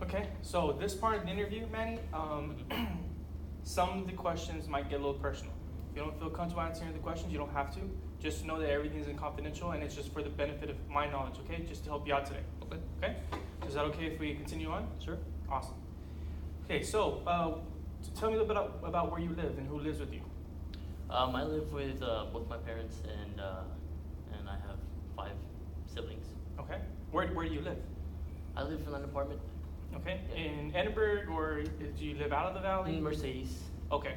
Okay, so this part of the interview, Manny, some of the questions might get a little personal. If you don't feel comfortable answering the questions, you don't have to. Just know that everything's in confidential and it's just for the benefit of my knowledge, okay? Just to help you out today. Okay. Okay? Is that okay if we continue on? Sure. Awesome. Okay, so tell me a little bit about where you live and who lives with you. I live with both my parents and I have 5 siblings. Okay. Where do you live? I live in an apartment. Okay. Yeah. In Edinburgh, or do you live out of the valley? In Mercedes. Okay.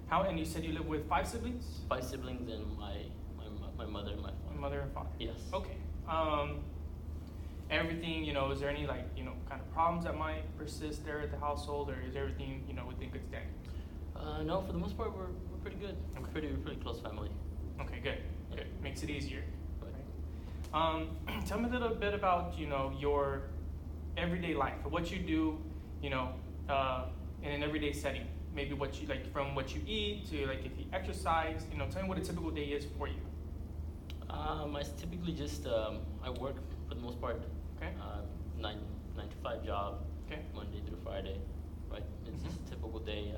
How? And you said you live with 5 siblings? 5 siblings and my mother and my father. Mother and father. Yes. Okay. Everything, is there any kind of problems that might persist there at the household, or is everything, within good standing? No, for the most part, we're pretty good. Okay. We're pretty close family. Okay, good. Yeah. Good. Makes it easier. Right. Tell me a little bit about, your everyday life, or what you do, in an everyday setting. Maybe what you from what you eat to if you exercise. Tell me what a typical day is for you. I typically just I work for the most part. Okay. 9 to 5 job. Okay. Monday through Friday, right? It's Mhm. just a typical day.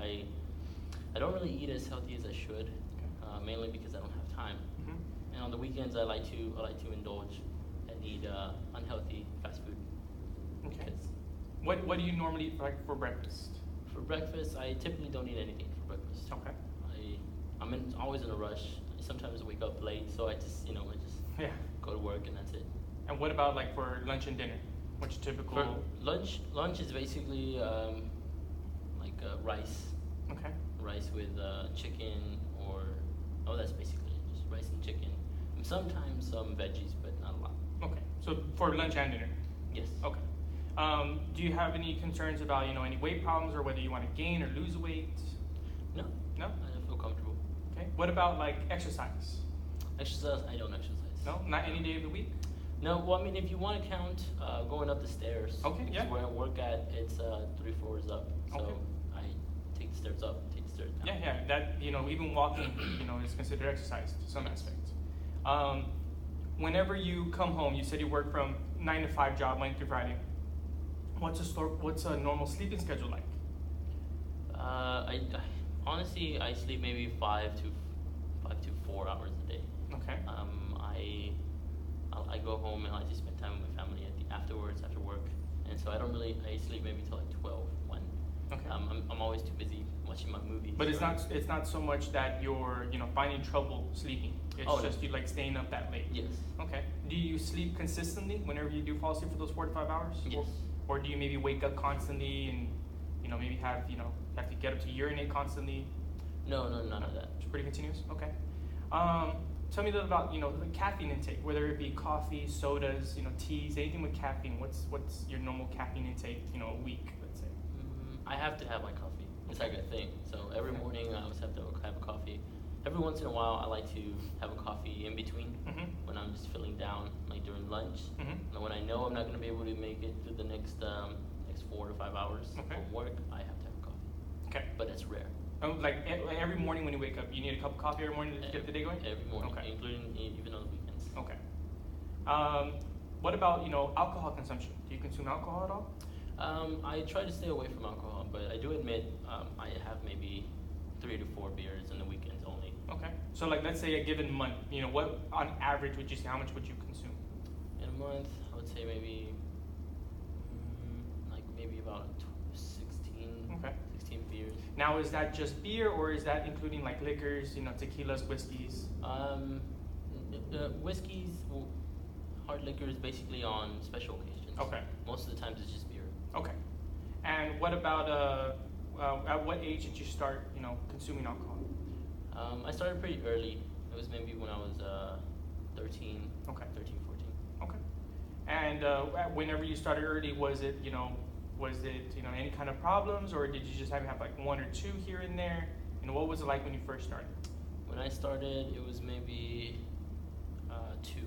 I don't really eat as healthy as I should, Okay. mainly because I don't have time. Mhm. And on the weekends, I like to indulge and eat unhealthy fast food. Okay. Because What do you normally eat for breakfast? for breakfast, I typically don't eat anything for breakfast. Okay. I'm always in a rush. Sometimes I wake up late, so I just Yeah. go to work and that's it. And what about for lunch and dinner? What's your typical? For lunch is basically rice. Okay. Rice with chicken that's basically it, just rice and chicken. And sometimes some veggies, but not a lot. Okay. So for lunch and dinner. Yes. Okay. Do you have any concerns about any weight problems, or whether you want to gain or lose weight? No. No. I don't feel comfortable. Okay. What about exercise? Exercise, I don't exercise. No, not any day of the week. No, well, I mean, if you want to count going up the stairs, Okay, which yeah. is where I work at, it's 3 floors up. So Okay. I take the stairs up, take the stairs down. Yeah. That even walking, is considered exercise to some aspect. Whenever you come home, you said you work from 9 to 5 job Monday through Friday. What's a normal sleeping schedule like? I honestly I sleep maybe 5 to 4 hours a day. Okay. I go home and I like to spend time with my family after work, and so I sleep maybe till 12, 1. Okay. I'm always too busy watching my movies. But it's not so much that you're finding trouble sleeping. It's just you staying up that late. Yes. Okay. Do you sleep consistently whenever you do fall asleep for those 4 to 5 hours? Yes. Or do you maybe wake up constantly and maybe have to get up to urinate constantly? No, none of that. It's pretty continuous. Okay. Tell me a little about the caffeine intake, whether it be coffee, sodas, teas, anything with caffeine. What's your normal caffeine intake? A week, let's say. I have to have my coffee. It's like a thing. So every morning I always have to have a coffee. Every once in a while I like to have a coffee in between Mhm. when I'm just feeling down, like during lunch. Mhm. And when I know I'm not going to be able to make it through the next 4 to 5 hours Okay. of work, I have to have a coffee. Okay. But that's rare. Every morning when you wake up, you need a cup of coffee every morning to get the day going? Every morning, Okay. including even on the weekends. Okay. What about, alcohol consumption? Do you consume alcohol at all? I try to stay away from alcohol, but I do admit I have maybe 3 to 4 beers on the weekends only. Okay. So let's say a given month, what on average would you say, how much would you consume? In a month, I would say maybe maybe about 16, Okay. 16 beers. Now, is that just beer, or is that including liquors, tequilas, whiskeys? The whiskeys, hard liquors, basically on special occasions. Okay. Most of the times it's just beer. Okay. And what about at what age did you start, consuming alcohol? I started pretty early. It was maybe when I was 13, Okay. 13, 14. Okay. And whenever you started early, was it any kind of problems, or did you just have 1 or 2 here and there? What was it like when you first started? When I started, it was maybe 2.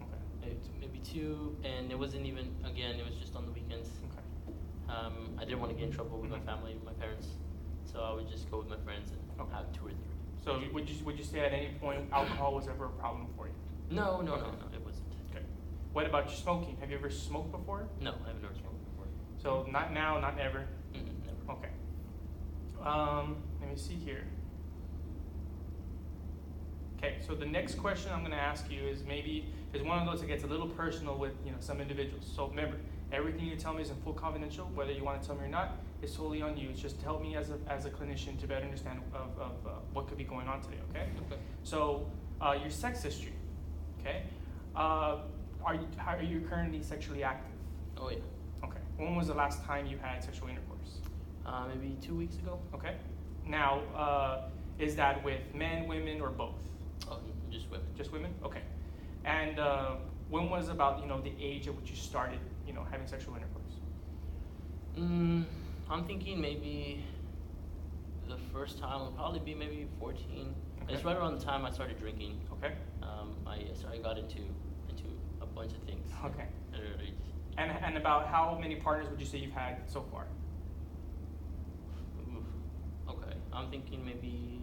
Okay. Maybe 2, and it wasn't even, again, it was just on the weekends. Okay. I didn't want to get in trouble with my Mhm. family, with my parents, so I would just go with my friends and Okay. have 2 or 3. So would you say at any point alcohol was ever a problem for you? No, Okay. it wasn't. Okay. What about smoking? Have you ever smoked before? No, I've never smoked before. So not now, not ever. Never. Okay. Let me see here. Okay, so the next question I'm going to ask you is one of those that gets a little personal with some individuals. So remember, everything you tell me is in full confidential. Whether you want to tell me or not, it's totally on you. It's just to help me as a clinician to better understand of what could be going on today. Okay. Okay. So your sex history. Okay. Are you currently sexually active? Oh yeah. Okay. When was the last time you had sexual intercourse? Maybe 2 weeks ago. Okay. Now, is that with men, women, or both? Oh, just women. Just women? Okay. And when was about the age at which you started having sexual intercourse? I'm thinking maybe the first time would probably be maybe 14. Okay. It's right around the time I started drinking. Okay. I got into a bunch of things. Okay. At an early age. And about how many partners would you say you've had so far? Oof. Okay. I'm thinking maybe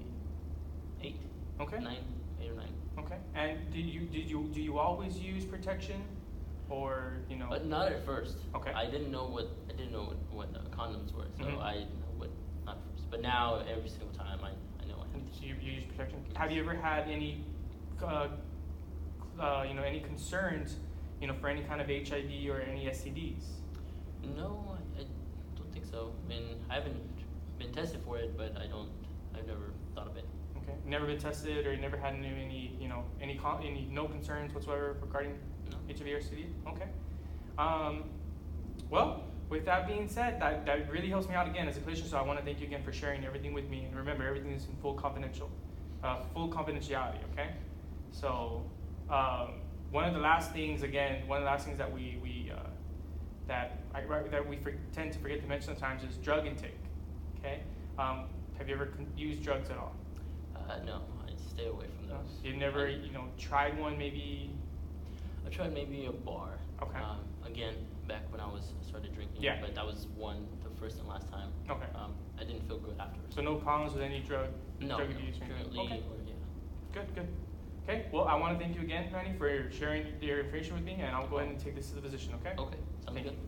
8. Okay. 8 or 9. Okay. And do you always use protection, or But not at first. Okay. I didn't know what condoms were, so Mhm. I didn't know what not at first. But now every single time I know I have to. So you use protection? Have you ever had any any concerns for any kind of HIV or any STDs? No, I don't think so. I mean, I haven't been tested for it, but I've never thought of it. Okay. Never been tested, or never had any no concerns whatsoever regarding No. HIV or STD? Okay. Well, with that being said, that really helps me out again as a clinician. So I want to thank you again for sharing everything with me. And remember, everything is in full confidentiality. Okay. So one of the last things that we tend to forget to mention sometimes is drug intake. Okay. Have you ever used drugs at all? No, I stay away from those. You've never tried one, maybe? I tried maybe a bar. Okay. Again, back when I started drinking. Yeah. But that was the first and last time. Okay. I didn't feel good afterwards. So no problems with any drug No. abuse or anything? Currently, Okay. yeah. Good. Okay. Well, I want to thank you again, Manny, for sharing your information with me, and I'll go ahead and take this to the physician. Okay. Okay. Sounds Thank good. you.